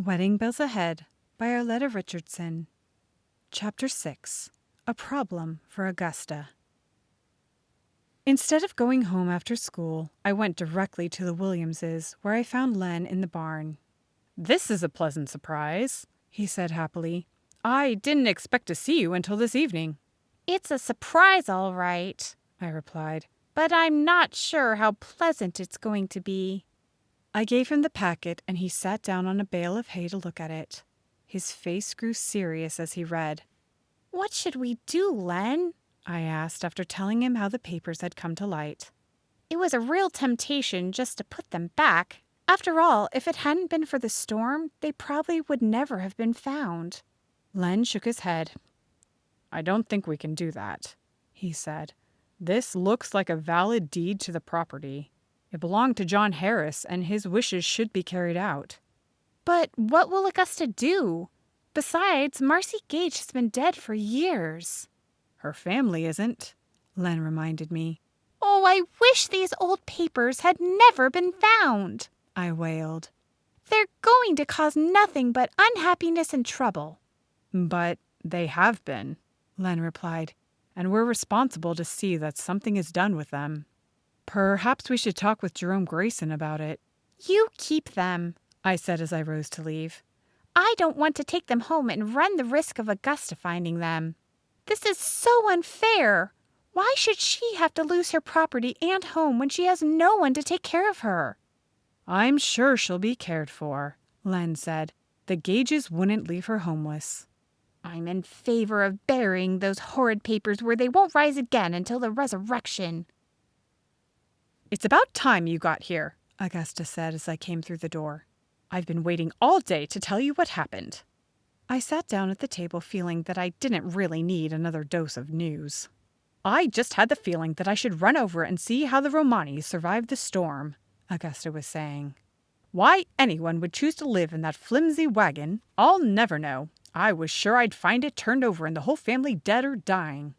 Wedding Bells Ahead by Arleta Richardson. Chapter 6. A Problem for Augusta. Instead of going home after school, I went directly to the Williamses, where I found Len in the barn. "This is a pleasant surprise," he said happily. "I didn't expect to see you until this evening." "It's a surprise, all right," I replied, "but I'm not sure how pleasant it's going to be." I gave him the packet, and he sat down on a bale of hay to look at it. His face grew serious as he read. "What should we do, Len?" I asked after telling him how the papers had come to light. "It was a real temptation just to put them back. After all, if it hadn't been for the storm, they probably would never have been found." Len shook his head. "I don't think we can do that," he said. "This looks like a valid deed to the property. It belonged to John Harris, and his wishes should be carried out." "But what will Augusta do? Besides, Marcy Gage has been dead for years." "Her family isn't," Len reminded me. "Oh, I wish these old papers had never been found," I wailed. "They're going to cause nothing but unhappiness and trouble." "But they have been," Len replied, "and we're responsible to see that something is done with them. Perhaps we should talk with Jerome Grayson about it." "You keep them," I said as I rose to leave. "I don't want to take them home and run the risk of Augusta finding them. This is so unfair. Why should she have to lose her property and home when she has no one to take care of her?" "I'm sure she'll be cared for," Len said. "The Gages wouldn't leave her homeless." "I'm in favor of burying those horrid papers where they won't rise again until the resurrection." "It's about time you got here," Augusta said as I came through the door. "I've been waiting all day to tell you what happened." I sat down at the table feeling that I didn't really need another dose of news. "I just had the feeling that I should run over and see how the Romanis survived the storm," Augusta was saying. "Why anyone would choose to live in that flimsy wagon, I'll never know. I was sure I'd find it turned over and the whole family dead or dying.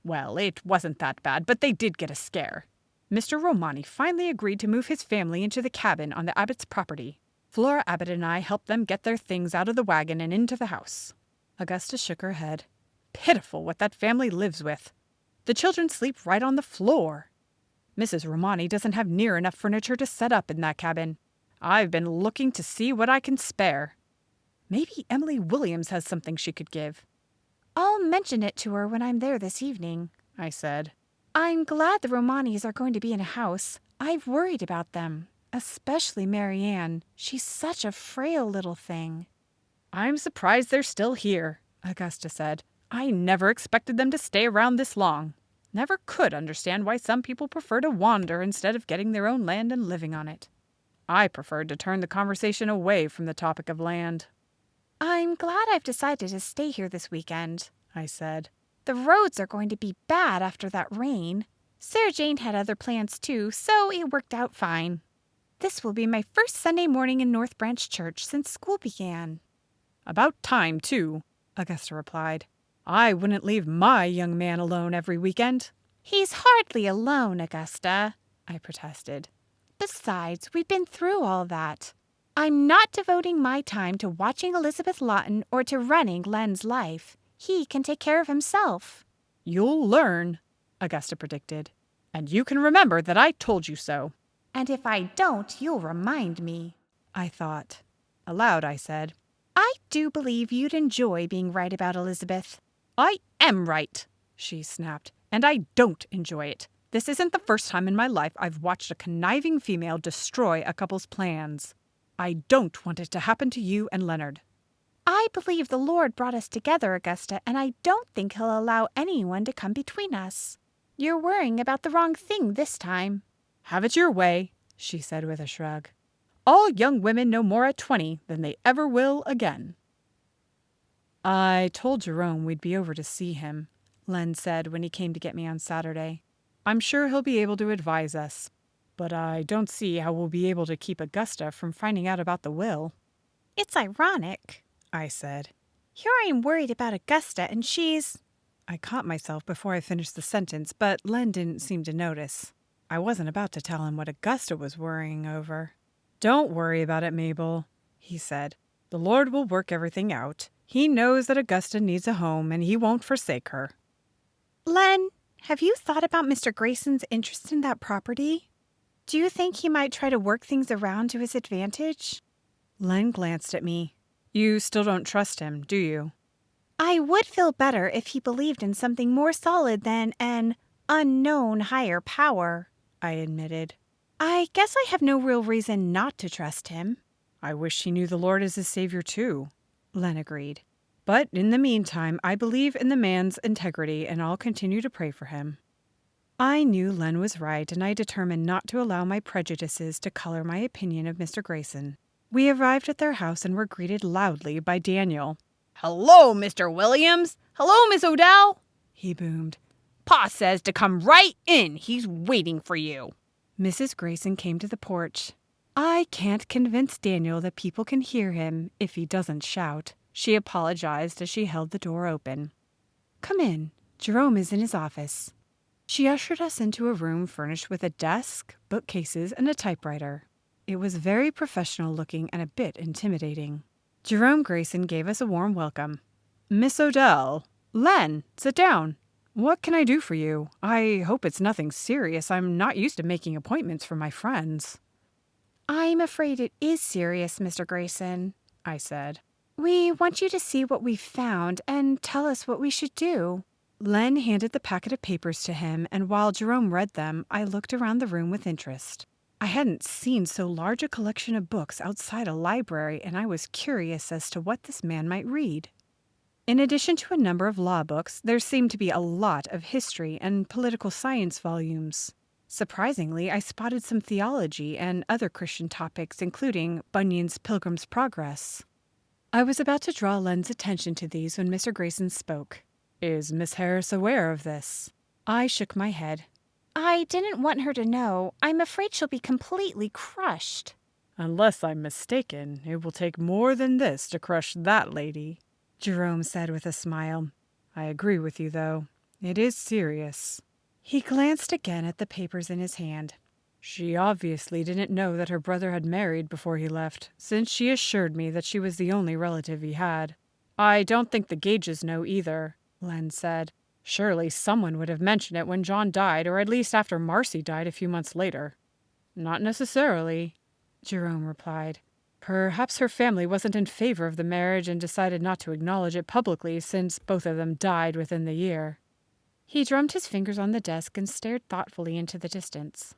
Well, it wasn't that bad, but they did get a scare. Mr. Romani finally agreed to move his family into the cabin on the Abbott's property. Flora Abbott and I helped them get their things out of the wagon and into the house." Augusta shook her head. "Pitiful what that family lives with. The children sleep right on the floor. Mrs. Romani doesn't have near enough furniture to set up in that cabin. I've been looking to see what I can spare. Maybe Emily Williams has something she could give." "I'll mention it to her when I'm there this evening," I said. "I'm glad the Romanis are going to be in a house. I've worried about them, especially Marianne. She's such a frail little thing." "I'm surprised they're still here," Augusta said. "I never expected them to stay around this long. Never could understand why some people prefer to wander instead of getting their own land and living on it. I preferred to turn the conversation away from the topic of land." "I'm glad I've decided to stay here this weekend," I said. "The roads are going to be bad after that rain. Sarah Jane had other plans too, so it worked out fine. This will be my first Sunday morning in North Branch Church since school began." "About time, too," Augusta replied. "I wouldn't leave my young man alone every weekend." "He's hardly alone, Augusta," I protested. "Besides, we've been through all that. I'm not devoting my time to watching Elizabeth Lawton or to running Len's life. He can take care of himself." "You'll learn," Augusta predicted. "And you can remember that I told you so." "And if I don't, you'll remind me," I thought. Aloud, I said, "I do believe you'd enjoy being right about Elizabeth." "I am right," she snapped, "and I don't enjoy it. This isn't the first time in my life I've watched a conniving female destroy a couple's plans. I don't want it to happen to you and Leonard." "I believe the Lord brought us together, Augusta, and I don't think he'll allow anyone to come between us. You're worrying about the wrong thing this time." "Have it your way," she said with a shrug. "All young women know more at 20 than they ever will again." "I told Jerome we'd be over to see him," Len said when he came to get me on Saturday. "I'm sure he'll be able to advise us. But I don't see how we'll be able to keep Augusta from finding out about the will." "It's ironic," I said. "Here I am worried about Augusta, and she's—" I caught myself before I finished the sentence, but Len didn't seem to notice. I wasn't about to tell him what Augusta was worrying over. "Don't worry about it, Mabel," he said. The Lord will work everything out. He knows that Augusta needs a home, and he won't forsake her. Len, have you thought about Mr. Grayson's interest in that property? Do you think he might try to work things around to his advantage? Len glanced at me. You still don't trust him, do you? I would feel better if he believed in something more solid than an unknown higher power, I admitted. I guess I have no real reason not to trust him. I wish he knew the Lord as his Savior too, Len agreed. But in the meantime, I believe in the man's integrity, and I'll continue to pray for him. I knew Len was right, and I determined not to allow my prejudices to color my opinion of Mr. Grayson. We arrived at their house and were greeted loudly by Daniel. "Hello, Mr. Williams. Hello, Miss O'Dell," he boomed. "Pa says to come right in. He's waiting for you." Mrs. Grayson came to the porch. I can't convince Daniel that people can hear him if he doesn't shout. She apologized as she held the door open. Come in. Jerome is in his office. She ushered us into a room furnished with a desk, bookcases, and a typewriter. It was very professional looking and a bit intimidating. Jerome Grayson gave us a warm welcome. Miss O'Dell. Len, sit down. What can I do for you? I hope it's nothing serious. I'm not used to making appointments for my friends. I'm afraid it is serious, Mr. Grayson, I said. We want you to see what we've found and tell us what we should do. Len handed the packet of papers to him, and while Jerome read them, I looked around the room with interest. I hadn't seen so large a collection of books outside a library, and I was curious as to what this man might read. In addition to a number of law books, there seemed to be a lot of history and political science volumes. Surprisingly, I spotted some theology and other Christian topics, including Bunyan's Pilgrim's Progress. I was about to draw Len's attention to these when Mr. Grayson spoke. Is Miss Harris aware of this? I shook my head. I didn't want her to know. I'm afraid she'll be completely crushed. Unless I'm mistaken, it will take more than this to crush that lady, Jerome said with a smile. I agree with you, though. It is serious. He glanced again at the papers in his hand. She obviously didn't know that her brother had married before he left, since she assured me that she was the only relative he had. I don't think the Gages know either, Len said. Surely someone would have mentioned it when John died, or at least after Marcy died a few months later. Not necessarily, Jerome replied. Perhaps her family wasn't in favor of the marriage and decided not to acknowledge it publicly since both of them died within the year. He drummed his fingers on the desk and stared thoughtfully into the distance.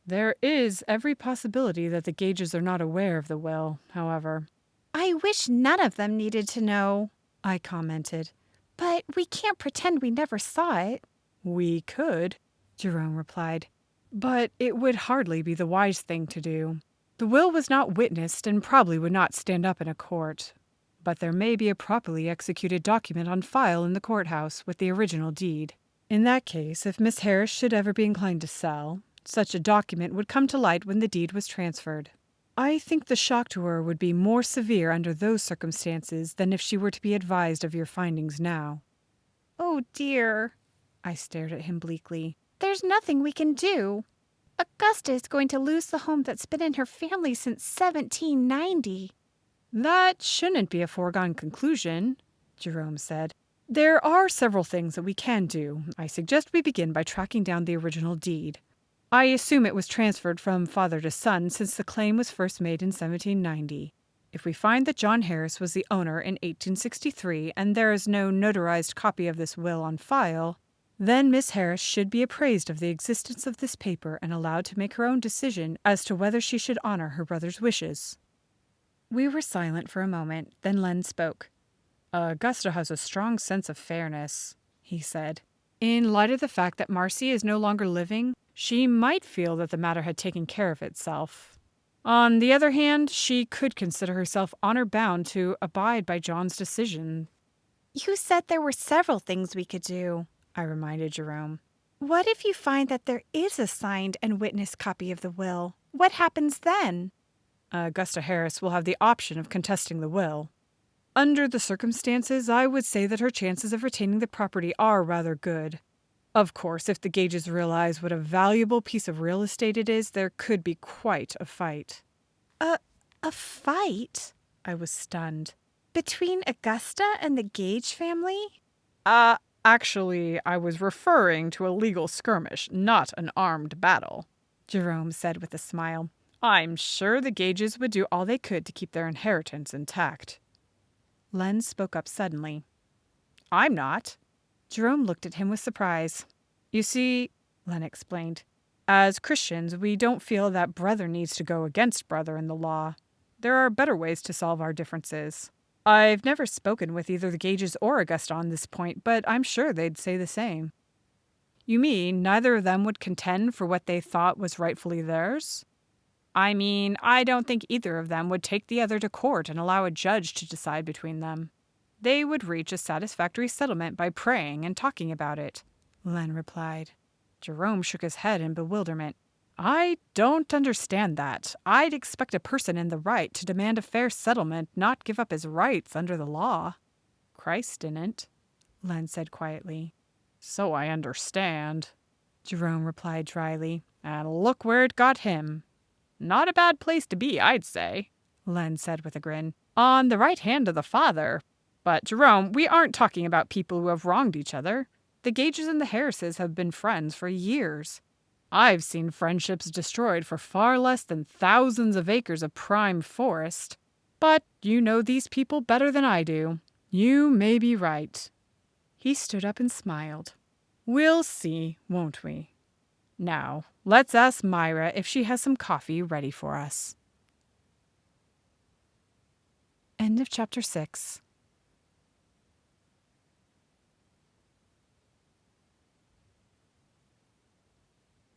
There is every possibility that the Gages are not aware of the will, however. I wish none of them needed to know, I commented. But we can't pretend we never saw it. We could, Jerome replied. But it would hardly be the wise thing to do. The will was not witnessed and probably would not stand up in a court. But there may be a properly executed document on file in the courthouse with the original deed. In that case, if Miss Harris should ever be inclined to sell, such a document would come to light when the deed was transferred. I think the shock to her would be more severe under those circumstances than if she were to be advised of your findings now. Oh dear, I stared at him bleakly. There's nothing we can do. Augusta is going to lose the home that's been in her family since 1790. That shouldn't be a foregone conclusion, Jerome said. There are several things that we can do. I suggest we begin by tracking down the original deed. I assume it was transferred from father to son since the claim was first made in 1790. If we find that John Harris was the owner in 1863 and there is no notarized copy of this will on file, then Miss Harris should be appraised of the existence of this paper and allowed to make her own decision as to whether she should honor her brother's wishes. We were silent for a moment, then Len spoke. Augusta has a strong sense of fairness, he said. In light of the fact that Marcy is no longer living, she might feel that the matter had taken care of itself. On the other hand, she could consider herself honor-bound to abide by John's decision. You said there were several things we could do, I reminded Jerome. What if you find that there is a signed and witnessed copy of the will? What happens then? Augusta Harris will have the option of contesting the will. Under the circumstances, I would say that her chances of retaining the property are rather good. Of course, if the Gages realize what a valuable piece of real estate it is, there could be quite a fight. A fight? I was stunned. Between Augusta and the Gage family? Actually, I was referring to a legal skirmish, not an armed battle, Jerome said with a smile. I'm sure the Gages would do all they could to keep their inheritance intact. Len spoke up suddenly. I'm not. Jerome looked at him with surprise. You see, Len explained, as Christians, we don't feel that brother needs to go against brother in the law. There are better ways to solve our differences. I've never spoken with either the Gages or Augusta on this point, but I'm sure they'd say the same. You mean neither of them would contend for what they thought was rightfully theirs? I mean, I don't think either of them would take the other to court and allow a judge to decide between them. They would reach a satisfactory settlement by praying and talking about it, Len replied. Jerome shook his head in bewilderment. I don't understand that. I'd expect a person in the right to demand a fair settlement, not give up his rights under the law. Christ didn't, Len said quietly. So I understand, Jerome replied dryly. And look where it got him. Not a bad place to be, I'd say, Len said with a grin. On the right hand of the Father. But, Jerome, we aren't talking about people who have wronged each other. The Gages and the Harrises have been friends for years. I've seen friendships destroyed for far less than thousands of acres of prime forest. But you know these people better than I do. You may be right. He stood up and smiled. We'll see, won't we? Now, let's ask Myra if she has some coffee ready for us. End of chapter 6.